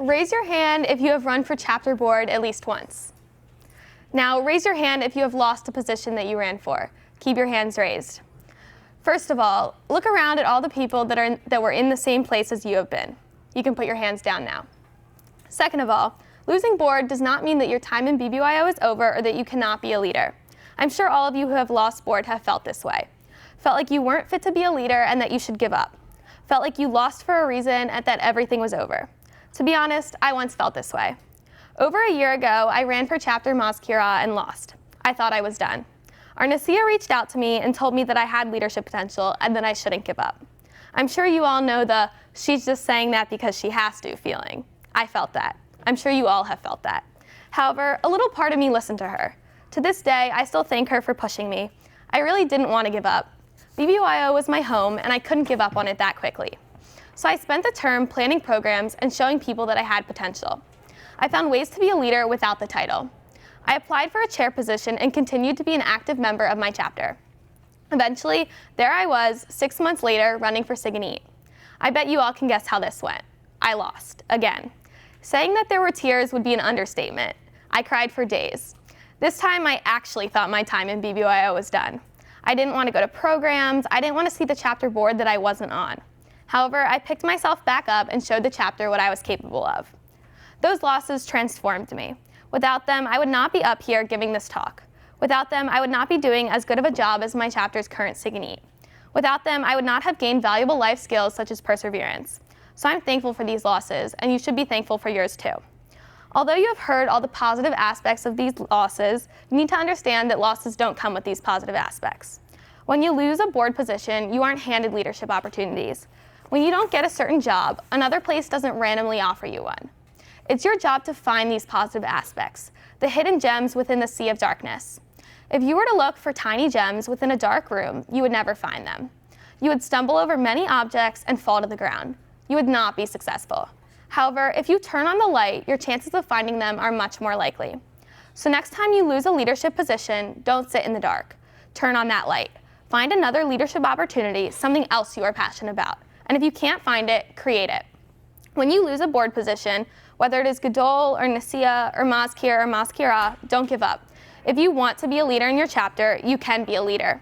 Raise your hand if you have run for chapter board at least once. Now, raise your hand if you have lost a position that you ran for. Keep your hands raised. First of all, look around at all the people that were in the same place as you have been. You can put your hands down now. Second of all, losing board does not mean that your time in BBYO is over or that you cannot be a leader. I'm sure all of you who have lost board have felt this way. Felt like you weren't fit to be a leader and that you should give up. Felt like you lost for a reason and that everything was over. To be honest, I once felt this way. Over a year ago, I ran for chapter Mazkira and lost. I thought I was done. Our Nasia reached out to me and told me that I had leadership potential and that I shouldn't give up. I'm sure you all know the "she's just saying that because she has to" feeling. I felt that. I'm sure you all have felt that. However, a little part of me listened to her. To this day, I still thank her for pushing me. I really didn't want to give up. BBYO was my home and I couldn't give up on it that quickly. So I spent the term planning programs and showing people that I had potential. I found ways to be a leader without the title. I applied for a chair position and continued to be an active member of my chapter. Eventually, there I was, 6 months later, running for Sig and Eat. I bet you all can guess how this went. I lost, again. Saying that there were tears would be an understatement. I cried for days. This time, I actually thought my time in BBYO was done. I didn't want to go to programs. I didn't want to see the chapter board that I wasn't on. However, I picked myself back up and showed the chapter what I was capable of. Those losses transformed me. Without them, I would not be up here giving this talk. Without them, I would not be doing as good of a job as my chapter's current Sig and Eat. Without them, I would not have gained valuable life skills such as perseverance. So I'm thankful for these losses, and you should be thankful for yours too. Although you have heard all the positive aspects of these losses, you need to understand that losses don't come with these positive aspects. When you lose a board position, you aren't handed leadership opportunities. When you don't get a certain job, another place doesn't randomly offer you one. It's your job to find these positive aspects, the hidden gems within the sea of darkness. If you were to look for tiny gems within a dark room, you would never find them. You would stumble over many objects and fall to the ground. You would not be successful. However, if you turn on the light, your chances of finding them are much more likely. So next time you lose a leadership position, don't sit in the dark. Turn on that light. Find another leadership opportunity, something else you are passionate about. And if you can't find it, create it. When you lose a board position, whether it is Gadol or Nasia or Mazkir or Mazkira, don't give up. If you want to be a leader in your chapter, you can be a leader.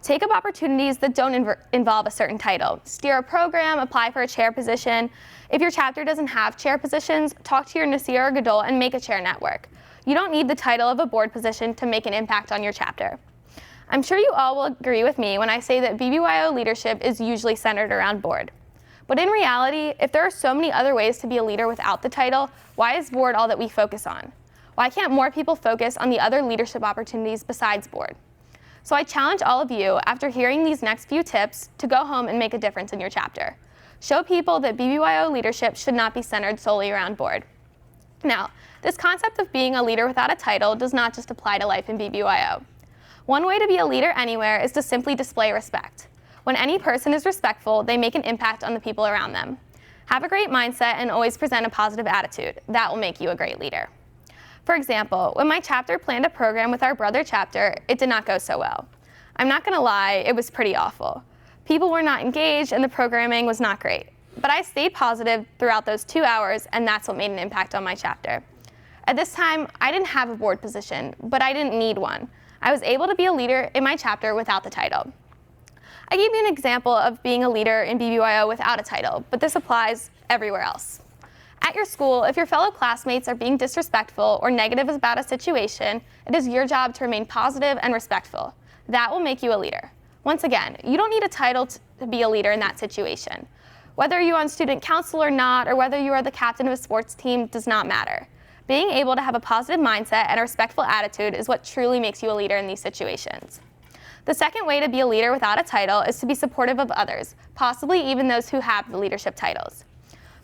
Take up opportunities that don't involve a certain title. Steer a program, apply for a chair position. If your chapter doesn't have chair positions, talk to your Nasia or Gadol and make a chair network. You don't need the title of a board position to make an impact on your chapter. I'm sure you all will agree with me when I say that BBYO leadership is usually centered around board. But in reality, if there are so many other ways to be a leader without the title, why is board all that we focus on? Why can't more people focus on the other leadership opportunities besides board? So I challenge all of you, after hearing these next few tips, to go home and make a difference in your chapter. Show people that BBYO leadership should not be centered solely around board. Now, this concept of being a leader without a title does not just apply to life in BBYO. One way to be a leader anywhere is to simply display respect. When any person is respectful, they make an impact on the people around them. Have a great mindset and always present a positive attitude. That will make you a great leader. For example, when my chapter planned a program with our brother chapter, it did not go so well. I'm not going to lie, it was pretty awful. People were not engaged and the programming was not great. But I stayed positive throughout those 2 hours, and that's what made an impact on my chapter. At this time, I didn't have a board position, but I didn't need one. I was able to be a leader in my chapter without the title. I gave you an example of being a leader in BBYO without a title, but this applies everywhere else. At your school, if your fellow classmates are being disrespectful or negative about a situation, it is your job to remain positive and respectful. That will make you a leader. Once again, you don't need a title to be a leader in that situation. Whether you're on student council or not, or whether you are the captain of a sports team, does not matter. Being able to have a positive mindset and a respectful attitude is what truly makes you a leader in these situations. The second way to be a leader without a title is to be supportive of others, possibly even those who have the leadership titles.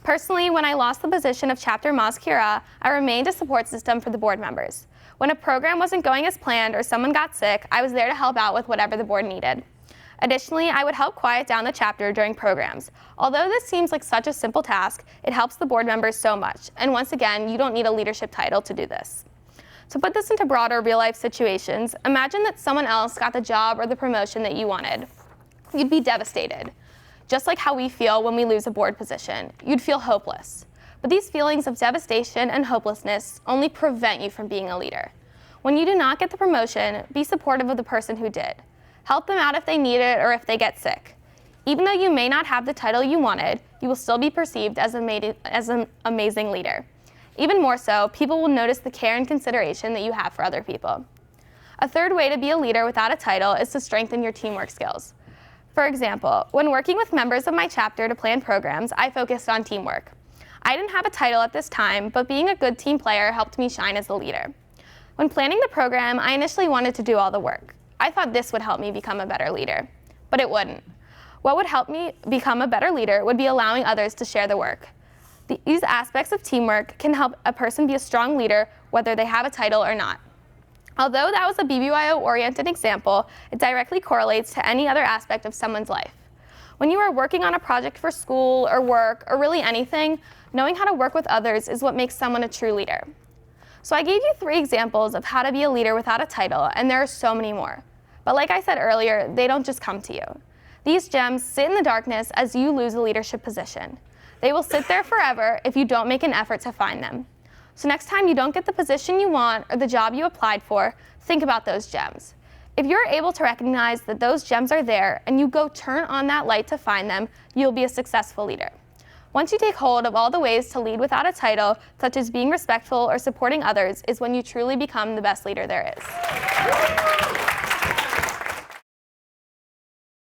Personally, when I lost the position of Chapter Mazkira, I remained a support system for the board members. When a program wasn't going as planned or someone got sick, I was there to help out with whatever the board needed. Additionally, I would help quiet down the chapter during programs. Although this seems like such a simple task, it helps the board members so much. And once again, you don't need a leadership title to do this. To put this into broader real-life situations, imagine that someone else got the job or the promotion that you wanted. You'd be devastated. Just like how we feel when we lose a board position, you'd feel hopeless. But these feelings of devastation and hopelessness only prevent you from being a leader. When you do not get the promotion, be supportive of the person who did. Help them out if they need it or if they get sick. Even though you may not have the title you wanted, you will still be perceived as an amazing leader. Even more so, people will notice the care and consideration that you have for other people. A third way to be a leader without a title is to strengthen your teamwork skills. For example, when working with members of my chapter to plan programs, I focused on teamwork. I didn't have a title at this time, but being a good team player helped me shine as a leader. When planning the program, I initially wanted to do all the work. I thought this would help me become a better leader, but it wouldn't. What would help me become a better leader would be allowing others to share the work. These aspects of teamwork can help a person be a strong leader whether they have a title or not. Although that was a BBYO-oriented example, it directly correlates to any other aspect of someone's life. When you are working on a project for school or work or really anything, knowing how to work with others is what makes someone a true leader. So I gave you 3 examples of how to be a leader without a title, and there are so many more. But like I said earlier, they don't just come to you. These gems sit in the darkness as you lose a leadership position. They will sit there forever if you don't make an effort to find them. So next time you don't get the position you want or the job you applied for, think about those gems. If you're able to recognize that those gems are there and you go turn on that light to find them, you'll be a successful leader. Once you take hold of all the ways to lead without a title, such as being respectful or supporting others, is when you truly become the best leader there is.